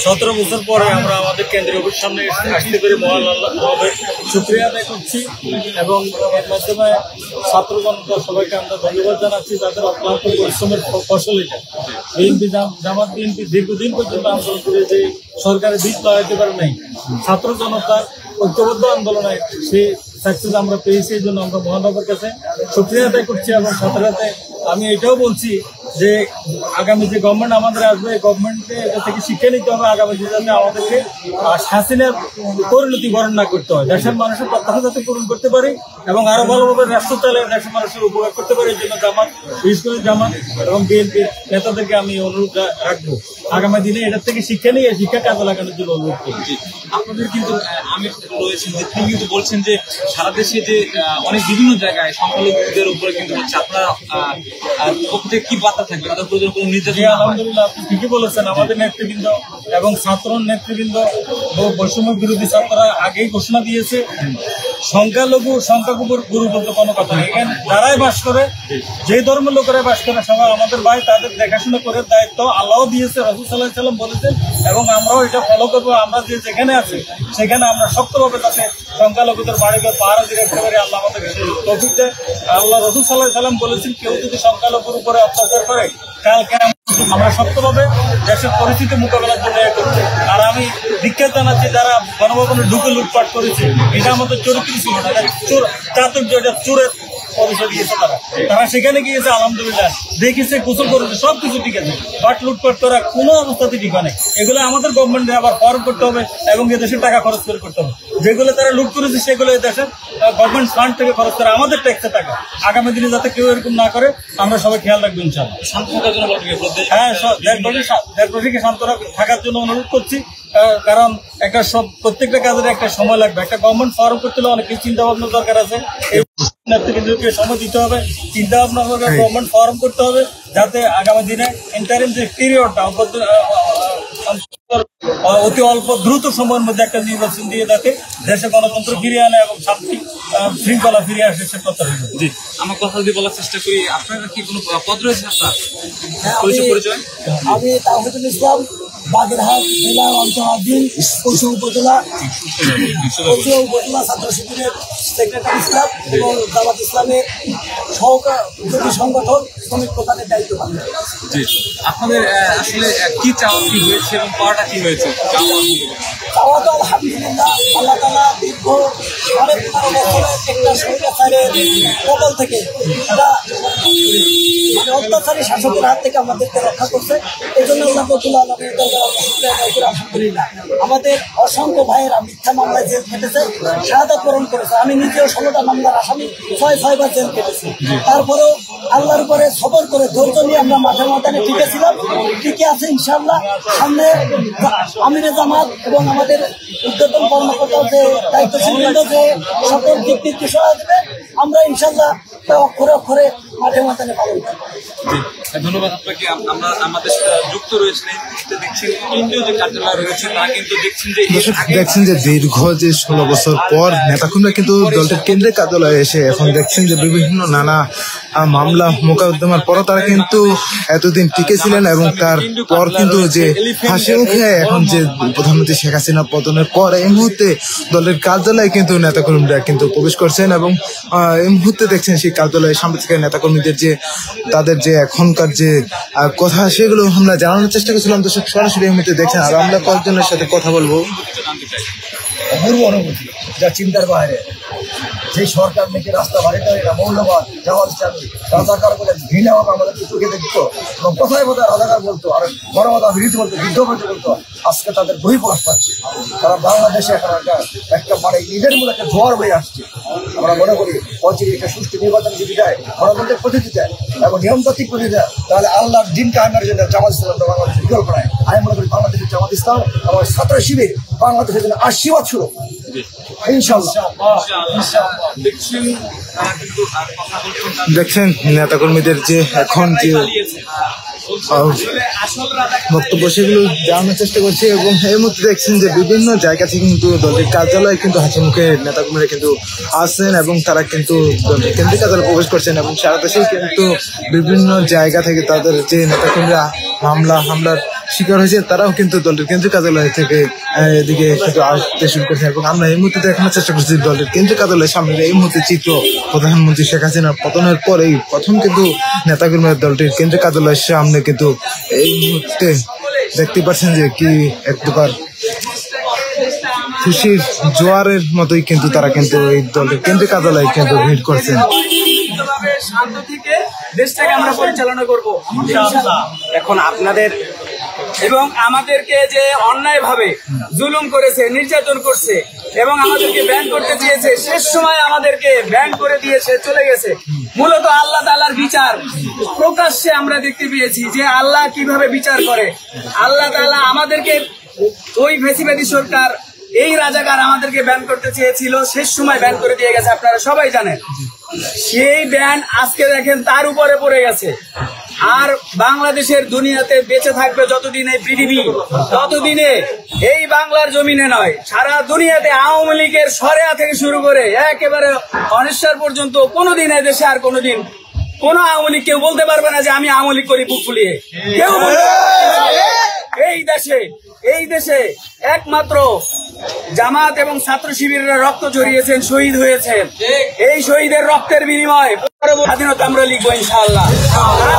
17 বছর পরে আমরা আমাদের কেন্দ্রীয় অফিস সামনে আসতে পেরে মহান আল্লাহর শুকরিয়া আদায় করছি এবং এর মাধ্যমে ছাত্র জনতা সবাইকে আমরা ধন্যবাদ জানাচ্ছি তাদের অক্লান্ত পরিশ্রমের ফসল এটা। বিএনপি জামাত বিএনপি দীর্ঘদিন পর্যন্ত আন্দোলন করে যে সরকারের দিক লড়াইতে পারে নাই, ছাত্র জনতার ঐক্যবদ্ধ আন্দোলনে সেই সাকসেস আমরা পেয়েছি। এই জন্য আমরা মহানগরের কাছে শুকরিয়া আদায় করছি এবং সাথে সাথে আমি এটাও বলছি যে আগামী যে গভর্নমেন্ট আমাদের আসবে এই গভর্নমেন্টকে এটা থেকে শিক্ষা নিতে হবে আগামী দিনে আমাদেরকে হাসিনার পরিণতি বরণ না করতে হয়, দেশের মানুষের প্রত্যাশা যাতে পূরণ করতে পারি এবং আরো ভালোভাবে রাষ্ট্র চালে দেশের মানুষের উপকার করতে পারি। এই জন্য জামাত, বিশেষ করে জামাত এবং বিএনপির নেতাদেরকে আমি অনুরোধ রাখবো আগামী দিনে এটার থেকে শিক্ষা নিয়ে শিক্ষা কাজে লাগানোর জন্য অনুরোধ করছি। আপনাদের কিন্তু আমি রয়েছেন যে তিনি কিন্তু বলছেন যে সারা দেশে যে অনেক বিভিন্ন জায়গায় সংখ্যালঘুদের উপরে কিন্তু হচ্ছে আপনারা পক্ষ থেকে কি বার্তা থাকবে তাদের প্রয়োজন কোনো নির্দেশ? আলহামদুলিল্লাহ, আপনি ঠিকই বলেছেন। আমাদের নেতৃবৃন্দ এবং ছাত্র নেতৃবৃন্দ বৈষম্য বিরোধী ছাত্ররা আগেই ঘোষণা দিয়েছে সংখ্যাগুরুর গুরু বলতে কোনো কথা নেই। এখানে যারাই বাস করে, যে ধর্মের লোকেরা বাস করে সবাই আমাদের ভাই, তাদের দেখাশোনা করে দায়িত্ব আল্লাহ দিয়েছে, রাসূল সাল্লাল্লাহু আলাইহি ওয়াসাল্লাম বলেছেন এবং আমরাও এটা ফলো করবো। আমরা যেখানে আছি সেখানে আমরা শক্তভাবে তাতে সংখ্যালঘুদের বাড়িকে পাহারা দিয়ে রাখতে পারি। আল্লাহ আমাদেরকে তৌফিক দেয়। আল্লাহ রাসূল সাল্লাল্লাহু আলাইহি ওয়াসাল্লাম বলেছেন কেউ যদি সংখ্যালঘুর উপরে অত্যাচার করে কালকে আমরা শক্তভাবে দেশের পরিস্থিতি মোকাবেলার জন্য করছি। আর আমি ধিক্কার জানাচ্ছি যারা গণভবনে ঢুকে লুটপাট করেছে, এটা আমাদের চরিত্র ছিল না, চাতুর্য, এটা চোরের পরিচয় দিয়েছে। তারা সেখানে গিয়েছে, আলহামদুলিল্লাহ দেখেছে, গোসল করেছে, সবকিছু ঠিক আছে, বাট লুটপাট করা কোনো অবস্থাতে ঠিক হয় না। এগুলো আমাদের গভর্নমেন্টে আবার ফর্ম করতে হবে এবং এদেশের টাকা খরচ করে করতে হবে। যেগুলো তারা লুট করেছে সেগুলো এদেশের গভর্নমেন্ট ফান্ড থেকে খরচ করে, আমাদের ট্যাক্সের টাকা। আগামী দিনে যাতে কেউ এরকম না করে আমরা সবাই খেয়াল রাখবো ইনশাআল্লাহ। হ্যাঁ, দেশবাসীকে শান্ত থাকার জন্য অনুরোধ করছি, কারণ একটা প্রত্যেকটা কাজের একটা সময় লাগবে। একটা গভর্নমেন্ট ফর্ম করতে হলে অনেক কিছু চিন্তা ভাবনা দরকার আছে, নেতৃবৃন্দকে সময় দিতে হবে, চিন্তা ভাবনা করে গভর্নমেন্ট ফর্ম করতে হবে যাতে আগামী দিনে ইন্টারিম যে পিরিয়ডটা অতি অল্প দ্রুত সময়ের মধ্যে একটা নির্বাচন দিয়ে যাতে দেশে গণতন্ত্র ফিরিয়ে আনে এবং শান্তি শৃঙ্খলা ফিরিয়ে আসে সে প্রত্যাশা। জি, আমার কথা যদি বলার চেষ্টা করি, আপনারা কি কোনো পদ রয়েছে আপনার পরিচয়? আমি তাওহিদুল ইসলাম, বাগেরহাট জেলা অঞ্চলাধীন পশু উপজেলা ছাত্র শিবিরের সেক্রেটারি ইসলাম এবং জামাত ইসলামের সহযোগী সংগঠন শ্রমিক প্রধানের দায়িত্ব পালন। জি, আপনাদের আসলে কি চাওয়া কি হয়েছে এবং পাওয়াটা কি হয়েছে? চাওয়া তো আলহামদুলিল্লাহ আল্লাহ তাআলা দীর্ঘ 15.5 বছরের একটা স্বৈরাচারের কবল থেকে মানে অত্যাচারী শাসকের হাত থেকে আমাদেরকে রক্ষা করছে। এই জন্য আলহামদুলিল্লাহ আমাদের অসংখ্য ভাইয়েরা মিথ্যা মামলায় জেল কেটেছে, শাহাদাত বরণ করেছে। আমি নিজেও 16টা মামলার আসামি 6বার জেল কেটেছি। তারপরেও আল্লাহর উপরে সবর করে ধৈর্য নিয়ে আমরা মাঠে ময়দানে টিকে ছিলাম, টিকে আছে ইনশাআল্লাহ। সামনে আমিরে জামাত এবং আমাদের উদ্যোতন কর্মকর্তা যে দায়িত্বশীল বৃন্দ যে সকল দিক নির্দেশনা দেবে, আমরা ইনশাআল্লাহ অক্ষরে অক্ষরে মাঠে ময়দানে পালন করব। ধন্যবাদ আপনাকে। আমরা আমাদের যুক্ত রয়েছেন এই মুহূর্তে দেখছেন কেন্দ্রীয় যে কার্যালয় রয়েছে তা কিন্তু দেখছেন যে দীর্ঘ যে 16 বছর পর নেতাকর্মীরা কিন্তু দলটির কেন্দ্রীয় কার্যালয়ে এসে এখন দেখছেন যে বিভিন্ন নানা মামলা মোকদ্দমার পর তারা কিন্তু এতদিন টিকে ছিলেন এবং তারপর কিন্তু যে হাসি মুখে এখন যে প্রধানমন্ত্রী শেখ হাসিনা পতনের পর এই মুহূর্তে দলের কার্যালয়ে কিন্তু নেতাকর্মীরা কিন্তু প্রবেশ করছেন এবং এই মুহূর্তে দেখছেন সেই কার্যালয়ের সামনে থেকে নেতাকর্মীদের যে তাদের যে এখনকার যে কথা সেগুলো আমরা জানানোর চেষ্টা করছিলাম। দর্শক সরাসরি এই মুহূর্তে দেখছেন আর আমরা কয়েকজনের সাথে কথা বলবো। অপূর্ব অনুভূতি, যা চিন্তার বাইরে। যে সরকার নাকি রাস্তা বাড়িতে এটা মৌলবাদ জামাত ইসলামী রাজাকার বলে ঘৃণা আমাদের চোখে দেখতো এবং কোথায় কোথায় রাজাকার বলতো আর গণমাতা বিরোধী বলতো, যুদ্ধ বলতো। আজকে তাদের বহিঃপ্রকাশ পাচ্ছে। তারা বাংলাদেশে এখন একটা মানে ঈদের মধ্যে একটা জোয়ার হয়ে আসছে। আমরা মনে করি অচিরে একটা সুষ্ঠু নির্বাচন যদি দেয়, গণতন্ত্রের পদ্ধতি দেয় এবং নিয়মতান্ত্রিক পদ্ধতি দেয়, তাহলে আল্লাহর দিন কায়েমের জন্য জামাত ইসলাম বাংলাদেশের বিকল্প নাই। আমি মনে করি বাংলাদেশের জামাত ইসলাম এবং ছাত্র শিবির বাংলাদেশের জন্য আশীর্বাদ শুরু দেখছেন নেতাকর্মীদের যে এখন যে বক্তব্য সেগুলো জানানোর চেষ্টা করছে এবং এই মুহূর্তে দেখছেন যে বিভিন্ন জায়গা থেকে কিন্তু দলটির কার্যালয়ে কিন্তু হাসি মুখে নেতাকর্মীরা কিন্তু আসছেন এবং তারা কিন্তু দলটির কেন্দ্রীয় কার্যালয়ে প্রবেশ করছেন এবং সারা দেশেই কিন্তু বিভিন্ন জায়গা থেকে তাদের যে নেতাকর্মীরা হামলার শিকার হয়েছে তারাও কিন্তু দলটির কেন্দ্রীয় কার্যালয় থেকে এদিকে কিন্তু আসতে শুরু করেছে এবং আমরা এই মুহূর্তে দেখানোর চেষ্টা করছি দলটির কেন্দ্রীয় কার্যালয়ের সামনে এই মুহূর্তে চিত্র প্রধানমন্ত্রী শেখ হাসিনার পতনের পরেই প্রথম কিন্তু নেতাকর্মীরা দলটির কেন্দ্রীয় কার্যালয়ের সামনে কিন্তু এই মুহূর্তে দেখতে পাচ্ছেন যে কি এক প্রকার খুশির জোয়ারের মতোই কিন্তু তারা কিন্তু এই দলের কেন্দ্রীয় কার্যালয়ে কিন্তু ভিড় করছেন। শান্ত থেকে দেশটাকে আমরা পরিচালনা করব এখন আপনাদের এবং আমাদেরকে যে অন্যায় ভাবে জুলুম করেছে, নির্যাতন করছে এবং আমাদেরকে ব্যান করতে চেয়েছে, শেষ সময় আমাদেরকে ব্যান করে দিয়েছে, চলে গেছে। মূলত আল্লাহ তাআলার বিচার প্রকাশ্যে আমরা দেখতে পেয়েছি যে আল্লাহ কিভাবে বিচার করে। আল্লাহ তাআলা আমাদেরকে ওই ফ্যাসিবাদী সরকার, এই রাজাকার আমাদেরকে ব্যান করতে চেয়েছিল, শেষ সময় ব্যান করে দিয়ে গেছে, আপনারা সবাই জানেন। সেই ব্যান আজকে দেখেন তার উপরে পড়ে গেছে। আর বাংলাদেশের দুনিয়াতে বেঁচে থাকবে যতদিন এই পৃথিবী, ততদিনে এই বাংলার জমিনে নয়, সারা দুনিয়াতে আওয়ামী লীগের সরেয়া থেকে শুরু করে একেবারে অনিশ্বর পর্যন্ত কোনোদিন এই দেশে আর কোনোদিন কোন আওয়ামী লীগ কেউ বলতে পারবে না যে আমি আওয়ামী লীগ করি বুক ফুলিয়ে। কেউ বলতে পারবে না। এই দেশে একমাত্র জামাত এবং ছাত্র শিবিরের রক্ত ঝরিয়েছেন, শহীদ হয়েছেন। এই শহীদের রক্তের বিনিময়ে স্বাধীনতা আমরা লিখবো ইনশাআল্লাহ। আমরা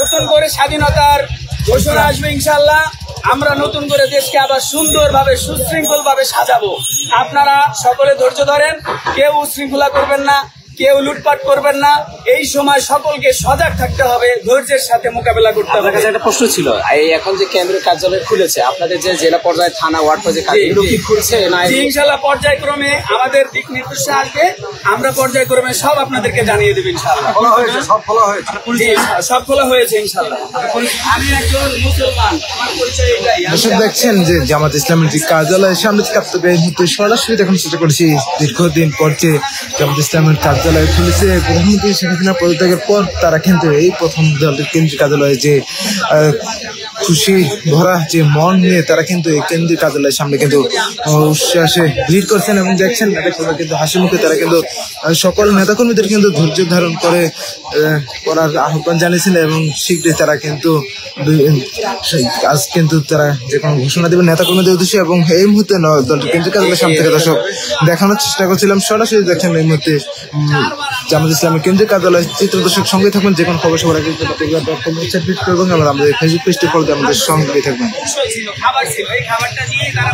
নতুন করে স্বাধীনতার ঘোষণা আসবে ইনশাআল্লাহ। আমরা নতুন করে দেশকে আবার সুন্দরভাবে সুশৃঙ্খল ভাবে সাজাবো। আপনারা সকলে ধৈর্য ধরেন, কেউ উশৃঙ্খলা করবেন না, কেউ লুটপাট করবেন না। এই সময় সকলকে সজাগ থাকতে হবে, ধৈর্যের সাথে মোকাবেলা করতে হবে। একটা প্রশ্ন ছিল, এই এখন যে কেন্দ্রীয় কার্যালয় খুলেছে, আপনাদের যে জেলা পর্যায়ে থানা ওয়ার্ড পর্যায়ে কার্যালয়গুলো কি খুলছে না? ইনশাআল্লাহ পর্যায়ক্রমে আমাদের দিক নির্দেশ আসবে, আমরা পর্যায়ক্রমে সব আপনাদেরকে জানিয়ে দেব ইনশাআল্লাহ। সব খোলা হয়েছে ইনশাআল্লাহ। আমি একজন মুসলমান, আমার পরিচয় এটাই। দর্শক দেখছেন যে জামাত ইসলামের যে কার্যালয়ের সামনে থেকে আপনাদের এই মুহূর্তে সরাসরি দেখানোর চেষ্টা করেছি। দীর্ঘদিন পর যে জামাত ইসলামের কার্যালয় খুলেছে, প্রধানমন্ত্রী শেখ হাসিনা পদত্যাগের পর তারা কিন্তু এই প্রথম দলের কেন্দ্রীয় কার্যালয়ে যে খুশি ভরা যে মন নিয়ে তারা কিন্তু এই কেন্দ্রীয় কার্যালয়ের সামনে কিন্তু উচ্ছ্বাসে ভিড় করছেন এবং দেখছেন কিন্তু হাসি মুখে তারা কিন্তু সকল নেতাকর্মীদের কিন্তু ধৈর্য ধারণ করে করার আহ্বান জানিয়েছেন এবং শীঘ্রই তারা কিন্তু আজ কিন্তু তারা যে কোনো ঘোষণা দেবেন নেতাকর্মীদের উদ্দেশ্যে। এবং এই মুহূর্তে দলটির কেন্দ্রীয় কার্যালয়ের সামনে থেকে দর্শক দেখানোর চেষ্টা করছিলাম সরাসরি। দেখছেন এই মুহূর্তে জামাত ইসলামের কেন্দ্রীয় কার্যালয় চিত্র। দর্শক সঙ্গে থাকবেন, যে কোনো খবর সবার আগে এবং আমাদের ফেসবুক পেজটি ফলো দিয়ে আমাদের সঙ্গে থাকবেন। খাবার ছিল, এই খাবারটা নিয়ে তারা